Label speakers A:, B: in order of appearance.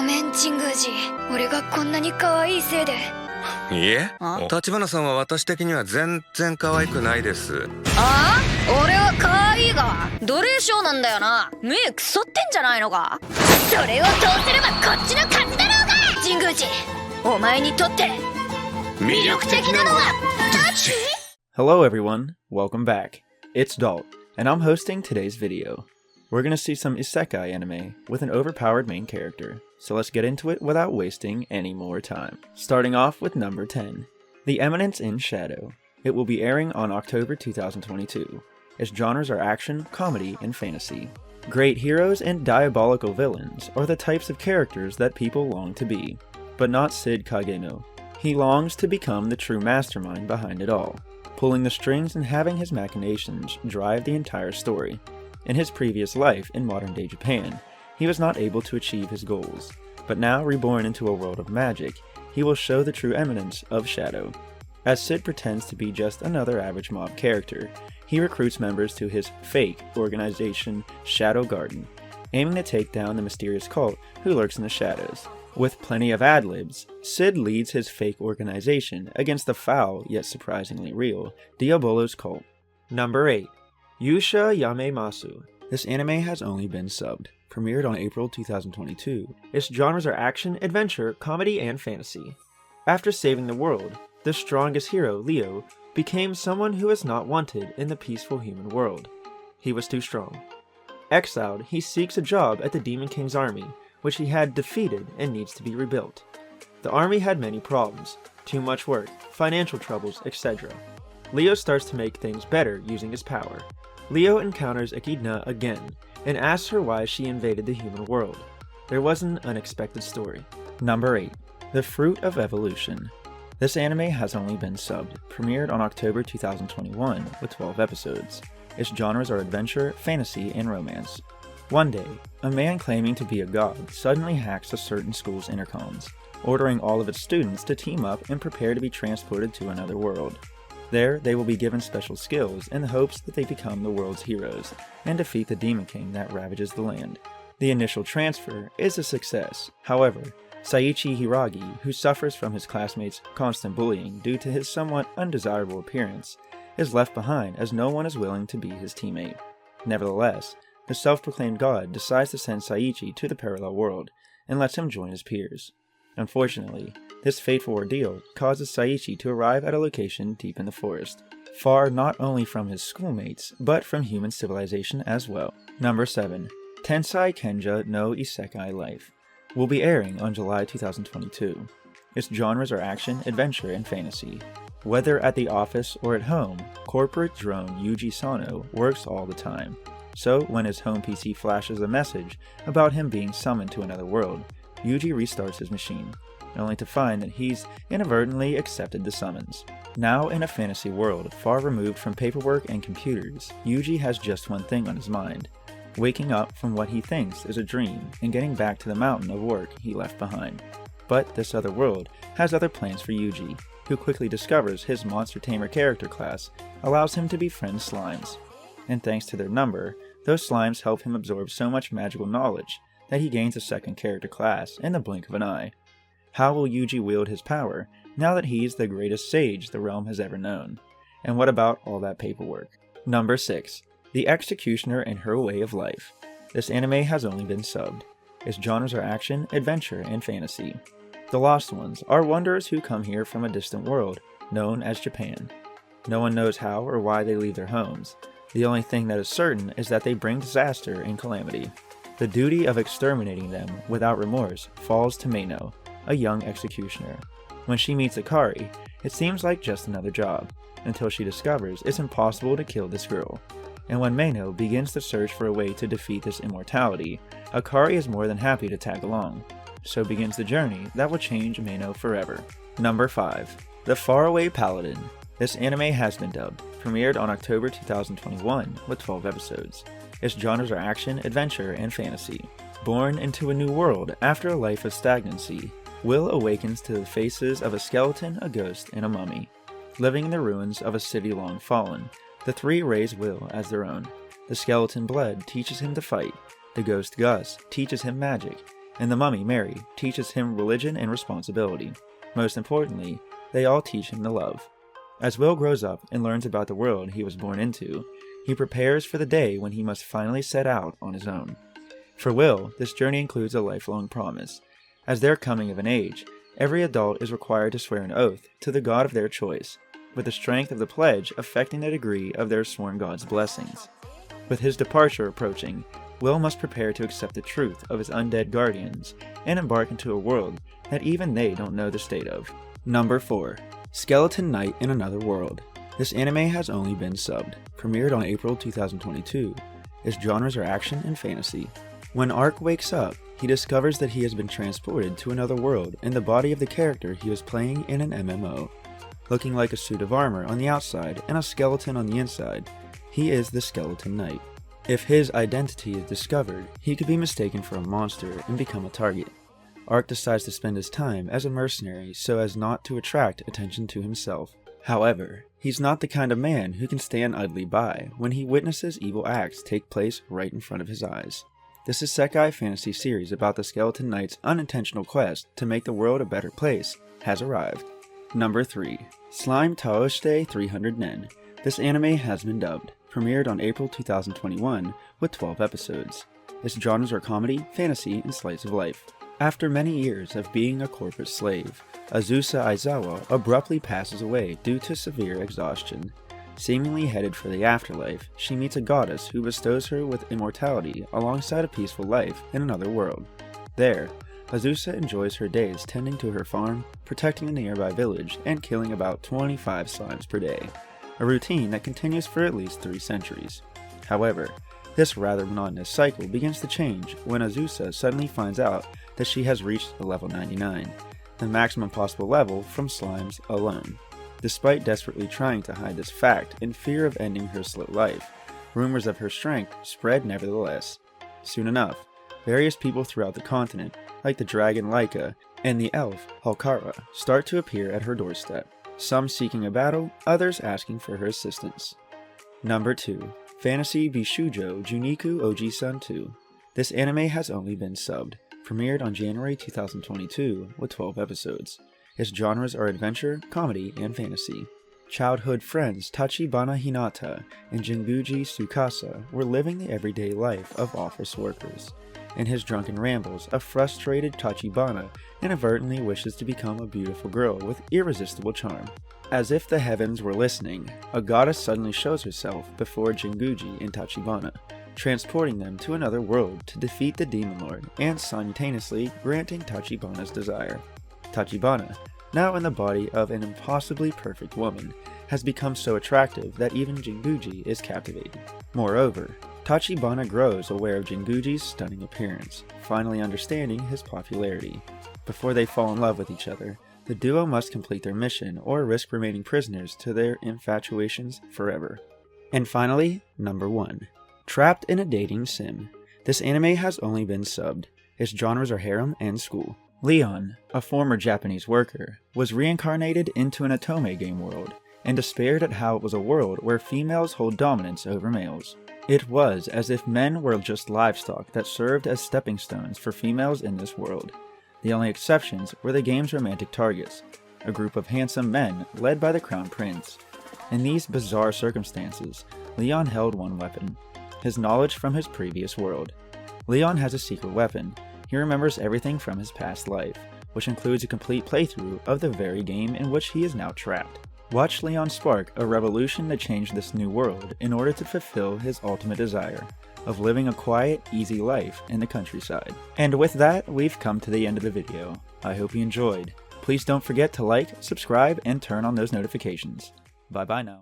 A: めん、神宮寺。俺がこんなに可愛いせいで。
B: いえ、
A: あ
B: 橘さんは私的には全然可愛くないです。
A: あ俺は可愛いが奴隷商なんだよな。目腐ってんじゃないのか。それをどうすればこっちの勝ちだろうが。神宮寺、お前にとって魅力的なのはどっち？
C: Hello everyone, welcome back. It's Dalt, and I'm hosting today's video. We're gonna see some isekai anime with an overpowered main character, so let's get into it without wasting any more time. Starting off with number 10, The Eminence in Shadow. It will be airing on October 2022. Its genres are action, comedy, and fantasy. Great heroes and diabolical villains are the types of characters that people long to be, but not Sid Kageno. He longs to become the true mastermind behind it all, pulling the strings and having his machinations drive the entire story. In his previous life in modern-day Japan, he was not able to achieve his goals, but now reborn into a world of magic, he will show the true eminence of Shadow. As Sid pretends to be just another average mob character, he recruits members to his fake organization Shadow Garden, aiming to take down the mysterious cult who lurks in the shadows. With plenty of ad-libs, Sid leads his fake organization against the foul yet surprisingly real Diabolos cult. Number 8. Yusha Yamemasu. This anime has only been subbed. Premiered on April 2022. Its genres are action, adventure, comedy, and fantasy. After saving the world, the strongest hero, Leo, became someone who is not wanted in the peaceful human world. He was too strong. Exiled, he seeks a job at the Demon King's army, which he had defeated and needs to be rebuilt. The army had many problems, too much work, financial troubles, etc. Leo starts to make things better using his power. Leo encounters Echidna again, and asks her why she invaded the human world. There was an unexpected story. Number 8. The Fruit of Evolution. This anime has only been subbed, premiered on October 2021 with 12 episodes. Its genres are adventure, fantasy, and romance. One day, a man claiming to be a god suddenly hacks a certain school's intercoms, ordering all of its students to team up and prepare to be transported to another world. There, they will be given special skills in the hopes that they become the world's heroes and defeat the Demon King that ravages the land. The initial transfer is a success. However, Saiichi Hiragi, who suffers from his classmates' constant bullying due to his somewhat undesirable appearance, is left behind as no one is willing to be his teammate. Nevertheless, the self-proclaimed god decides to send Saiichi to the parallel world and lets him join his peers. Unfortunately, this fateful ordeal causes Saiichi to arrive at a location deep in the forest, far not only from his schoolmates, but from human civilization as well. Number 7. Tensai Kenja no Isekai Life. Will be airing on July 2022. Its genres are action, adventure, and fantasy. Whether at the office or at home, corporate drone Yuji Sano works all the time. So when his home PC flashes a message about him being summoned to another world, Yuji restarts his machine, only to find that he's inadvertently accepted the summons. Now in a fantasy world far removed from paperwork and computers, Yuji has just one thing on his mind: waking up from what he thinks is a dream and getting back to the mountain of work he left behind. But this other world has other plans for Yuji, who quickly discovers his Monster Tamer character class allows him to befriend slimes. And thanks to their number, those slimes help him absorb so much magical knowledge that he gains a second character class in the blink of an eye. How will Yuji wield his power now that he's the greatest sage the realm has ever known? And what about all that paperwork? Number 6. The Executioner and Her Way of Life. This anime has only been subbed. Its genres are action, adventure, and fantasy. The Lost Ones are wanderers who come here from a distant world, known as Japan. No one knows how or why they leave their homes. The only thing that is certain is that they bring disaster and calamity. The duty of exterminating them without remorse falls to Meino, a young executioner. When she meets Akari, it seems like just another job, until she discovers it's impossible to kill this girl. And when Meino begins to search for a way to defeat this immortality, Akari is more than happy to tag along. So begins the journey that will change Meino forever. Number 5. The Faraway Paladin. This anime has been dubbed, premiered on October 2021 with 12 episodes. Its genres are action, adventure, and fantasy. Born into a new world after a life of stagnancy, Will awakens to the faces of a skeleton, a ghost, and a mummy. Living in the ruins of a city long fallen, the three raise Will as their own. The skeleton Bled teaches him to fight, the ghost Gus teaches him magic, and the mummy Mary teaches him religion and responsibility. Most importantly, they all teach him to love. As Will grows up and learns about the world he was born into, he prepares for the day when he must finally set out on his own. For Will, this journey includes a lifelong promise. As they're coming of an age, every adult is required to swear an oath to the god of their choice, with the strength of the pledge affecting the degree of their sworn god's blessings. With his departure approaching, Will must prepare to accept the truth of his undead guardians and embark into a world that even they don't know the state of. Number 4. Skeleton Knight in Another World. This anime has only been subbed. Premiered on April 2022. Its genres are action and fantasy. When Ark wakes up, he discovers that he has been transported to another world in the body of the character he was playing in an MMO. Looking like a suit of armor on the outside and a skeleton on the inside, he is the Skeleton Knight. If his identity is discovered, he could be mistaken for a monster and become a target. Ark decides to spend his time as a mercenary so as not to attract attention to himself. However, he's not the kind of man who can stand idly by when he witnesses evil acts take place right in front of his eyes. This isekai fantasy series about the Skeleton Knight's unintentional quest to make the world a better place has arrived. Number 3. Slime Taoshite 300 Nen. This anime has been dubbed. Premiered on April 2021 with 12 episodes. Its genres are comedy, fantasy, and slice of life. After many years of being a corporate slave, Azusa Aizawa abruptly passes away due to severe exhaustion. Seemingly headed for the afterlife, she meets a goddess who bestows her with immortality alongside a peaceful life in another world. There, Azusa enjoys her days tending to her farm, protecting a nearby village, and killing about 25 slimes per day. A routine that continues for at least 3 centuries. However, this rather monotonous cycle begins to change when Azusa suddenly finds out that she has reached the level 99, the maximum possible level from slimes alone. Despite desperately trying to hide this fact in fear of ending her slow life, rumors of her strength spread nevertheless. Soon enough, various people throughout the continent, like the dragon Laika and the elf Halkara, start to appear at her doorstep. Some seeking a battle, others asking for her assistance. Number 2. Fantasy Bishujo Juniku Oji-san 2. This anime has only been subbed. Premiered on January 2022 with 12 episodes. Its genres are adventure, comedy, and fantasy. Childhood friends Tachibana Hinata and Jinguji Tsukasa were living the everyday life of office workers. In his drunken rambles, a frustrated Tachibana inadvertently wishes to become a beautiful girl with irresistible charm. As if the heavens were listening, a goddess suddenly shows herself before Jinguji and Tachibana, transporting them to another world to defeat the Demon Lord and simultaneously granting Tachibana's desire. Tachibana, now in the body of an impossibly perfect woman, has become so attractive that even Jinguji is captivated. Moreover, Tachibana grows aware of Jinguji's stunning appearance, finally understanding his popularity. Before they fall in love with each other, the duo must complete their mission or risk remaining prisoners to their infatuations forever. And finally, number 1. Trapped in a Dating Sim. This anime has only been subbed. Its genres are harem and school. Leon, a former Japanese worker, was reincarnated into an Otome game world, and despaired at how it was a world where females hold dominance over males. It was as if men were just livestock that served as stepping stones for females in this world. The only exceptions were the game's romantic targets, a group of handsome men led by the Crown Prince. In these bizarre circumstances, Leon held one weapon, his knowledge from his previous world. Leon has a secret weapon. He remembers everything from his past life, which includes a complete playthrough of the very game in which he is now trapped. Watch Leon spark a revolution to change this new world in order to fulfill his ultimate desire of living a quiet, easy life in the countryside. And with that, we've come to the end of the video. I hope you enjoyed. Please don't forget to like, subscribe, and turn on those notifications. Bye bye now.